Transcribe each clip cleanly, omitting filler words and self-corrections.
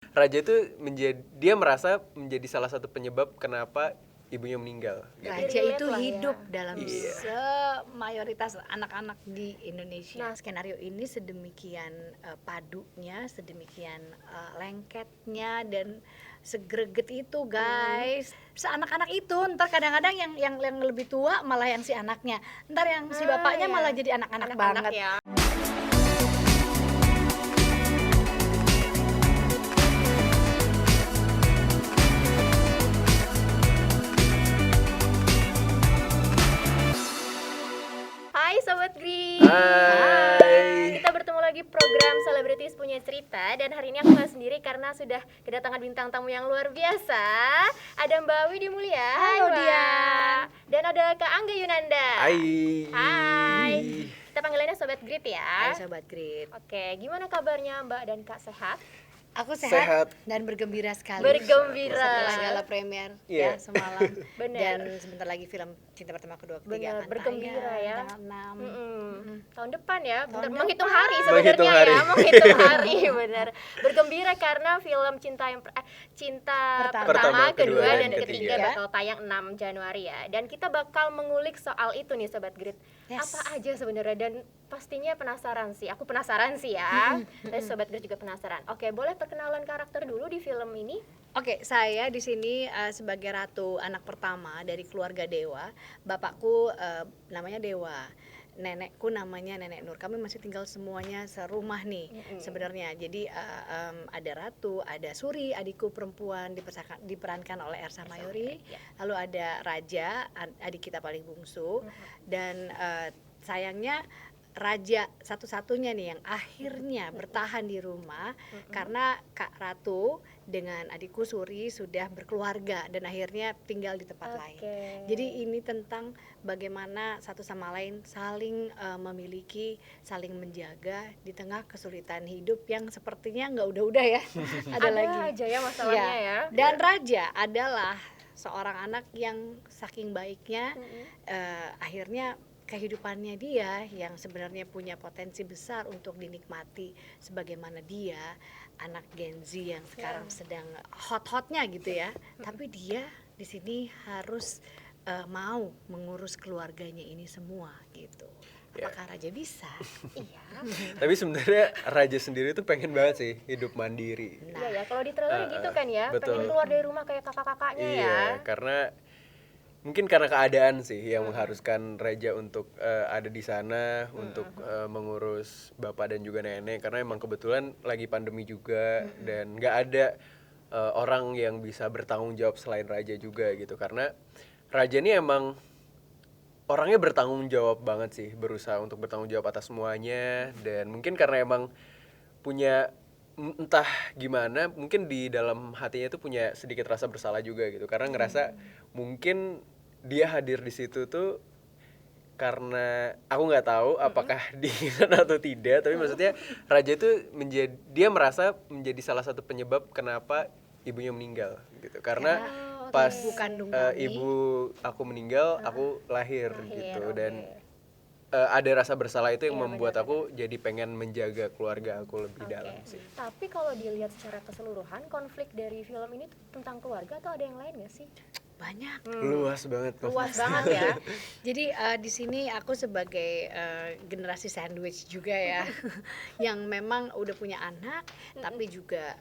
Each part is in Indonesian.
Raja itu dia merasa menjadi salah satu penyebab kenapa ibunya meninggal. Gitu. Raja itu hidup ya. dalam mayoritas anak-anak di Indonesia. Nah, skenario ini sedemikian padunya, sedemikian lengketnya dan segreget itu, guys. Seanak-anak itu ntar kadang-kadang yang lebih tua malah yang si anaknya, ntar yang si bapaknya malah jadi anak-anak banget ya. Hai Sobat Gris. Hai. Kita bertemu lagi program Selebritis Punya Cerita. Dan hari ini aku gak sendiri karena sudah kedatangan bintang tamu yang luar biasa. Ada Mbak Widi Mulia. Halo, dia. Dan ada Kak Angga Yunanda. Hai. Kita panggilannya Sobat Grit ya. Hai Sobat Grit. Oke, gimana kabarnya Mbak dan Kak, sehat? Aku sehat dan bergembira sekali. Setelah gala premier ya semalam. Bener. Dan sebentar lagi film Cinta Pertama Kedua Ketiga akan bergembira ya. tanggal 6. Tahun depan ya, menghitung depan. hari sebenarnya ya, menghitung hari benar. Bergembira karena film Cinta Pertama, Kedua dan Ketiga bakal tayang 6 Januari ya. Dan kita bakal mengulik soal itu nih Sobat Grit. Yes. Apa aja sebenarnya, dan pastinya penasaran sih. Aku penasaran sih ya. Dan Sobat Grit juga penasaran. Oke, boleh perkenalan karakter dulu di film ini? Oke, saya di sini sebagai ratu anak pertama dari keluarga Dewa. Bapakku namanya Dewa, nenekku namanya Nenek Nur. Kami masih tinggal semuanya serumah nih sebenarnya. Jadi ada Ratu, ada Suri, adikku perempuan diperankan oleh Ersa Mayori. Lalu ada Raja, adik kita paling bungsu. Dan sayangnya Raja satu-satunya nih yang akhirnya bertahan di rumah karena Kak Ratu dengan adikku Suri sudah berkeluarga dan akhirnya tinggal di tempat lain. Jadi ini tentang bagaimana satu sama lain saling memiliki, saling menjaga di tengah kesulitan hidup yang sepertinya nggak udah-udah ya. Ada lagi aja ya masalahnya ya. Dan Raja adalah seorang anak yang saking baiknya akhirnya kehidupannya dia yang sebenarnya punya potensi besar untuk dinikmati sebagaimana dia anak Gen Z yang sekarang sedang hot-hotnya gitu ya. Tapi dia di sini harus mau mengurus keluarganya ini semua gitu. Apakah Raja bisa? Iya. Tapi sebenarnya Raja sendiri tuh pengen banget sih hidup mandiri. Iya ya, kalau di trailer gitu kan ya, betul. pengen keluar dari rumah kayak kakak-kakaknya ya. Iya, mungkin karena keadaan sih yang mengharuskan Raja untuk ada di sana untuk mengurus bapak dan juga nenek, karena emang kebetulan lagi pandemi juga dan nggak ada orang yang bisa bertanggung jawab selain Raja juga gitu, karena Raja ini emang orangnya bertanggung jawab banget sih, berusaha untuk bertanggung jawab atas semuanya. Dan mungkin karena emang punya entah gimana, mungkin di dalam hatinya tuh punya sedikit rasa bersalah juga gitu, karena ngerasa mungkin dia hadir di situ tuh karena aku nggak tahu apakah diingat atau tidak, tapi maksudnya Raja itu dia merasa menjadi salah satu penyebab kenapa ibunya meninggal gitu, karena pas ibu aku meninggal aku lahir gitu. Dan ada rasa bersalah itu yang membuat aku jadi pengen menjaga keluarga aku lebih dalam sih. Tapi kalau dilihat secara keseluruhan, konflik dari film ini tentang keluarga atau ada yang lain nggak sih? Banyak. Luas banget. Luas banget ya. Jadi di sini aku sebagai generasi sandwich juga ya, yang memang udah punya anak, tapi juga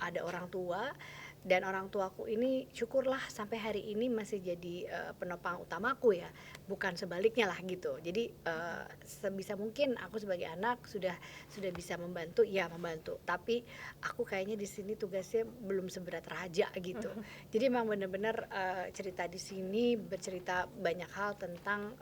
ada orang tua. Dan orang tuaku ini syukurlah sampai hari ini masih jadi penopang utamaku ya, bukan sebaliknya lah gitu. Jadi sebisa mungkin aku sebagai anak sudah bisa membantu, tapi aku kayaknya di sini tugasnya belum seberat Raja gitu. Jadi memang benar-benar cerita di sini bercerita banyak hal tentang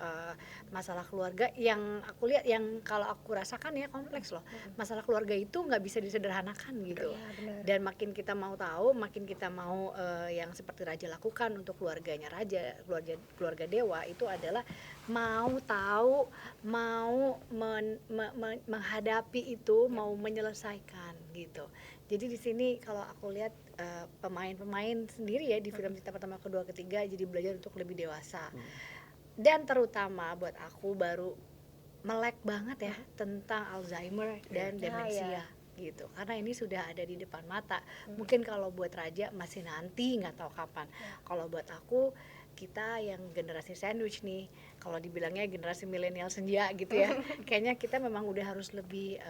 masalah keluarga yang aku lihat, yang kalau aku rasakan ya kompleks loh. Masalah keluarga itu nggak bisa disederhanakan gitu. Dan makin kita mau tahu, makin kita mau yang seperti Raja lakukan untuk keluarganya Raja, keluarga Dewa itu adalah mau tahu, mau menghadapi itu, mau menyelesaikan gitu. Jadi di sini kalau aku lihat pemain-pemain sendiri ya di film Cinta Pertama Kedua Ketiga jadi belajar untuk lebih dewasa. Dan terutama buat aku baru melek banget ya tentang Alzheimer dan demensia. gitu, karena ini sudah ada di depan mata. Mungkin kalau buat Raja masih nanti, nggak tahu kapan. Kalau buat aku, kita yang generasi sandwich nih, kalau dibilangnya generasi milenial senja gitu ya, kayaknya kita memang udah harus lebih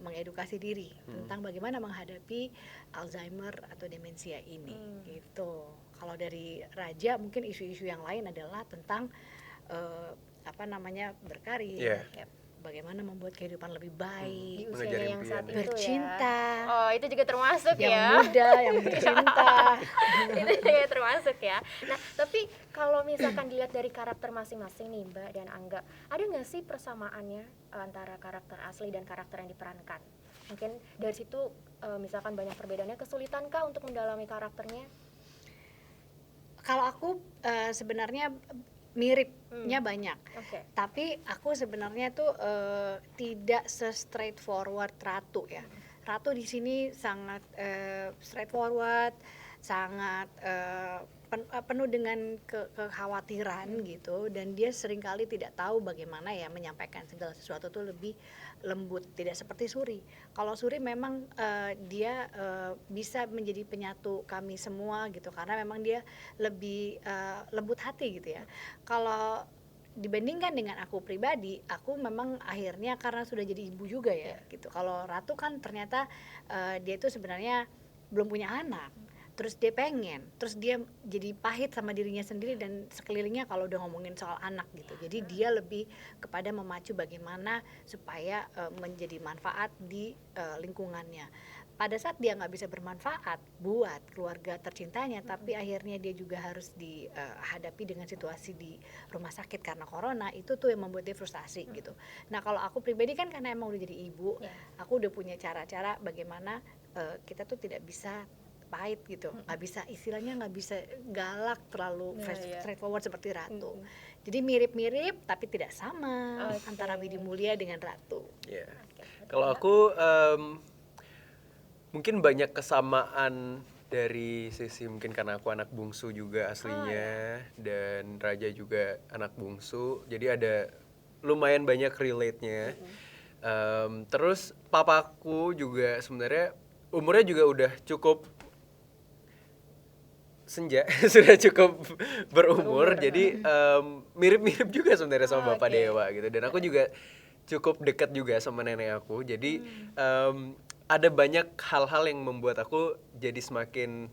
mengedukasi diri tentang bagaimana menghadapi Alzheimer atau demensia ini gitu. Kalau dari Raja mungkin isu-isu yang lain adalah tentang berkarir, bagaimana membuat kehidupan lebih Di baik, usianya yang saat itu bercinta, ya. Oh, itu juga termasuk yang ya. muda, yang bercinta. Itu juga termasuk ya. Nah, tapi kalau misalkan dilihat dari karakter masing-masing nih Mbak dan Angga, ada nggak sih persamaannya antara karakter asli dan karakter yang diperankan? Mungkin dari situ misalkan banyak perbedaannya, kesulitankah untuk mendalami karakternya? Kalau aku sebenarnya miripnya banyak, tapi aku sebenarnya tuh tidak se-straightforward Ratu ya. Ratu di sini sangat straightforward, sangat penuh dengan kekhawatiran gitu, dan dia seringkali tidak tahu bagaimana ya menyampaikan segala sesuatu tuh lebih lembut, tidak seperti Suri. Kalau Suri memang dia bisa menjadi penyatu kami semua gitu, karena memang dia lebih lembut hati gitu ya. Kalau dibandingkan dengan aku pribadi, aku memang akhirnya karena sudah jadi ibu juga ya gitu. Kalau Ratu kan ternyata dia itu sebenarnya belum punya anak, terus dia pengen, terus dia jadi pahit sama dirinya sendiri dan sekelilingnya kalau udah ngomongin soal anak gitu. Jadi dia lebih kepada memacu bagaimana supaya menjadi manfaat di lingkungannya. Pada saat dia nggak bisa bermanfaat buat keluarga tercintanya, tapi akhirnya dia juga harus dihadapi dengan situasi di rumah sakit karena corona, itu tuh yang membuat dia frustasi gitu. Nah kalau aku pribadi kan karena emang udah jadi ibu, aku udah punya cara-cara bagaimana kita tuh tidak bisa pahit gitu, nggak bisa, istilahnya nggak bisa galak terlalu straightforward seperti Ratu. Jadi mirip-mirip tapi tidak sama antara Widi Mulia dengan Ratu. Kalau aku mungkin banyak kesamaan dari sisi mungkin karena aku anak bungsu juga aslinya, dan Raja juga anak bungsu, jadi ada lumayan banyak relate-nya. Terus papaku juga sebenarnya umurnya juga udah cukup senja, sudah cukup berumur, jadi mirip-mirip juga sebenarnya sama Bapak Dewa gitu. Dan aku juga cukup dekat juga sama nenek aku, jadi ada banyak hal-hal yang membuat aku jadi semakin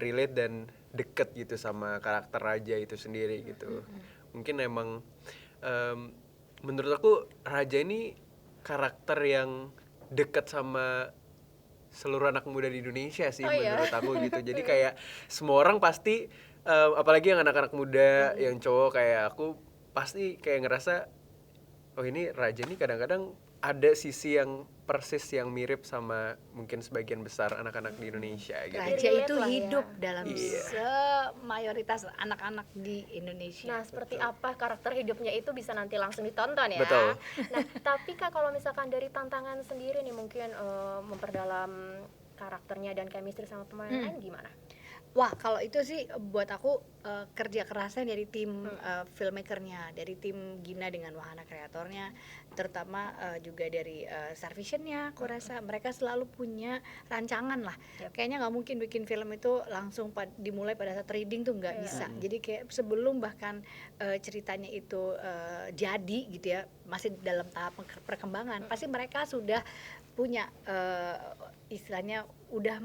relate dan deket gitu sama karakter Raja itu sendiri gitu. Mungkin emang menurut aku Raja ini karakter yang dekat sama seluruh anak muda di Indonesia sih menurut aku gitu. Jadi kayak semua orang pasti apalagi yang anak-anak muda yang cowok kayak aku pasti kayak ngerasa oh ini Raja nih kadang-kadang ada sisi yang persis yang mirip sama mungkin sebagian besar anak-anak di Indonesia gitu. Raja itu hidup dalam mayoritas anak-anak di Indonesia. Nah, seperti apa karakter hidupnya itu bisa nanti langsung ditonton ya. Betul. Nah, tapi Kak kalau misalkan dari tantangan sendiri nih mungkin memperdalam karakternya dan chemistry sama pemain lain gimana? Wah, kalau itu sih buat aku kerja kerasnya dari tim filmmakernya, dari tim Gina dengan wahana kreatornya, terutama juga dari Star Vision-nya. Aku rasa mereka selalu punya rancangan lah. Kayaknya nggak mungkin bikin film itu langsung dimulai pada saat reading tuh nggak bisa. Jadi kayak sebelum bahkan ceritanya itu jadi gitu ya, masih dalam tahap perkembangan, pasti mereka sudah punya istilahnya udah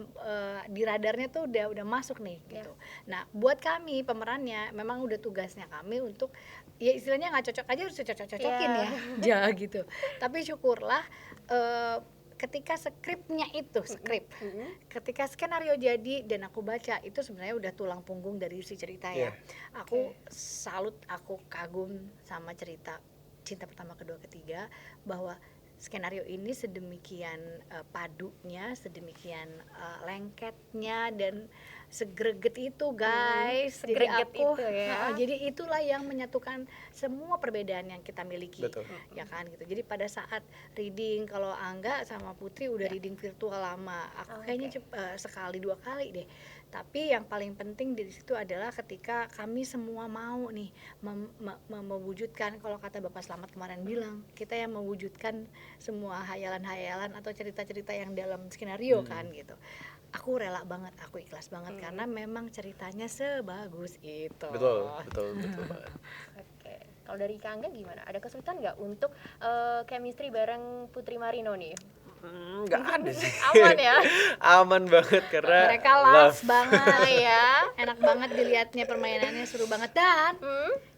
di radarnya tuh udah masuk nih gitu. Nah buat kami pemerannya memang udah tugasnya kami untuk ya istilahnya nggak cocok aja harus cocok-cocokin ya gitu. Tapi syukurlah ketika skripnya itu ketika skenario jadi dan aku baca itu sebenarnya udah tulang punggung dari si cerita ya. Aku salut, aku kagum sama cerita Cinta Pertama Kedua Ketiga, bahwa skenario ini sedemikian padunya, sedemikian lengketnya dan segreget itu guys. Jadi segreget aku itu ya. jadi itulah yang menyatukan semua perbedaan yang kita miliki. Betul. Ya kan gitu. Jadi pada saat reading, kalau Angga sama Putri udah reading virtual lama, aku kayaknya sekali 2 kali deh. Tapi yang paling penting di situ adalah ketika kami semua mau nih mewujudkan, kalau kata Bapak Slamet kemarin bilang, kita yang mewujudkan semua hayalan-hayalan atau cerita-cerita yang dalam skenario kan gitu. Aku rela banget, aku ikhlas banget karena memang ceritanya sebagus itu. Betul banget. Oke, kalau dari Kak Angga gimana? Ada kesulitan nggak untuk chemistry bareng Putri Marino nih? Nggak ada sih. Aman ya? Aman banget karena Mereka love Oh banget ya. enak banget dilihatnya, permainannya seru banget, dan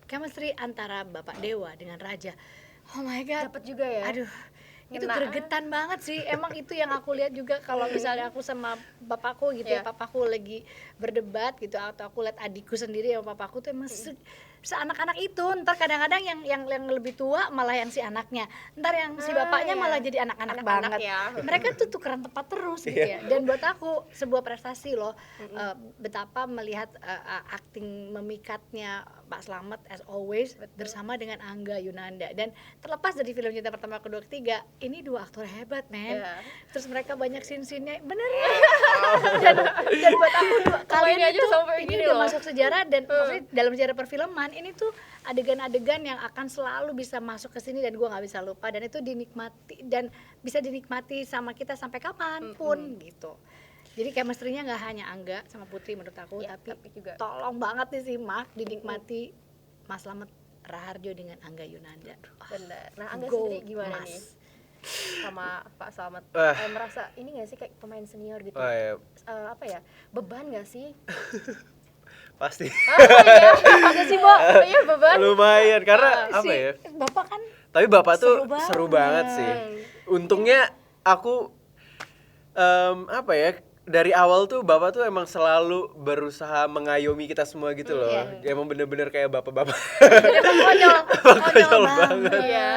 chemistry antara Bapak Dewa dengan Raja, oh my god, Dapat juga ya? aduh itu Ngena. gregetan banget sih. Emang itu yang aku lihat juga kalau misalnya aku sama bapakku gitu ya, papaku lagi berdebat gitu, atau aku lihat adikku sendiri sama papaku tuh emang seanak-anak itu. Ntar kadang-kadang yang lebih tua malah yang si anaknya, ntar yang si bapaknya malah jadi anak-anak banget ya. mereka tuh tukeran tempat terus gitu ya. Dan buat aku sebuah prestasi loh, betapa melihat acting memikatnya Pak Slamet as always bersama dengan Angga Yunanda. Dan terlepas dari film Cinta Pertama, Kedua, Ketiga, ini 2 aktor hebat men. Terus mereka banyak scene-scene-nya beneran. dan buat aku kalian aja itu sampai ini gini udah loh. masuk sejarah, dan maksudnya dalam sejarah perfilman ini tuh adegan-adegan yang akan selalu bisa masuk ke sini dan gue nggak bisa lupa, dan itu dinikmati dan bisa dinikmati sama kita sampai kapanpun gitu. Jadi chemistry-nya nggak hanya Angga sama Putri menurut aku, tapi juga tolong banget nih simak, dinikmati Mas Slamet Raharjo dengan Angga Yunanda. Benar. Nah, Angga Go, sendiri gimana Mas. nih sama Pak Slamet? Merasa ini nggak sih kayak pemain senior gitu? Apa ya, beban nggak sih? Pasti. Ada sih, Bo. Iya, beban. Lumayan karena apa ya? Bapak kan Tapi Bapak tuh seru seru banget sih. Untungnya aku apa ya? Dari awal tuh Bapak tuh emang selalu berusaha mengayomi kita semua gitu loh. Emang bener-bener kayak bapak-bapak. Konyol banget. Iya.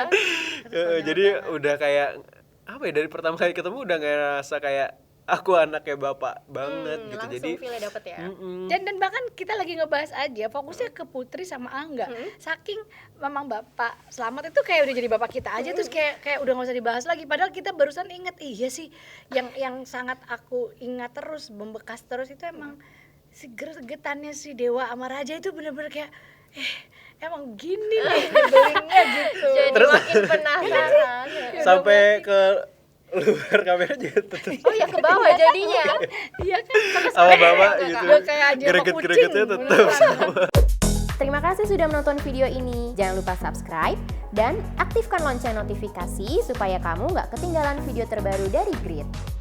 Jadi udah kayak apa ya, dari pertama kali ketemu udah ngerasa kayak aku anaknya bapak banget gitu. Langsung Jadi feel-nya dapet ya. dan bahkan kita lagi ngebahas aja fokusnya ke Putri sama Angga. Saking memang Bapak Slamet itu kayak udah jadi bapak kita aja, terus kayak udah nggak usah dibahas lagi. Padahal kita barusan inget, iya sih, yang sangat aku ingat terus, membekas terus itu emang si gregetannya si Dewa sama Raja itu bener-bener kayak emang gini nih dibelingnya gitu. Jadi Terus makin penasaran. sampai ke luar kamera juga tetep Oh ya, ke bawah jadinya. Iya kan, sampai sama sekarang bapak udah gitu. kayak anjing sama Greget-gregetnya kucing, tetep sama. Terima kasih sudah menonton video ini. Jangan lupa subscribe dan aktifkan lonceng notifikasi supaya kamu nggak ketinggalan video terbaru dari Grit.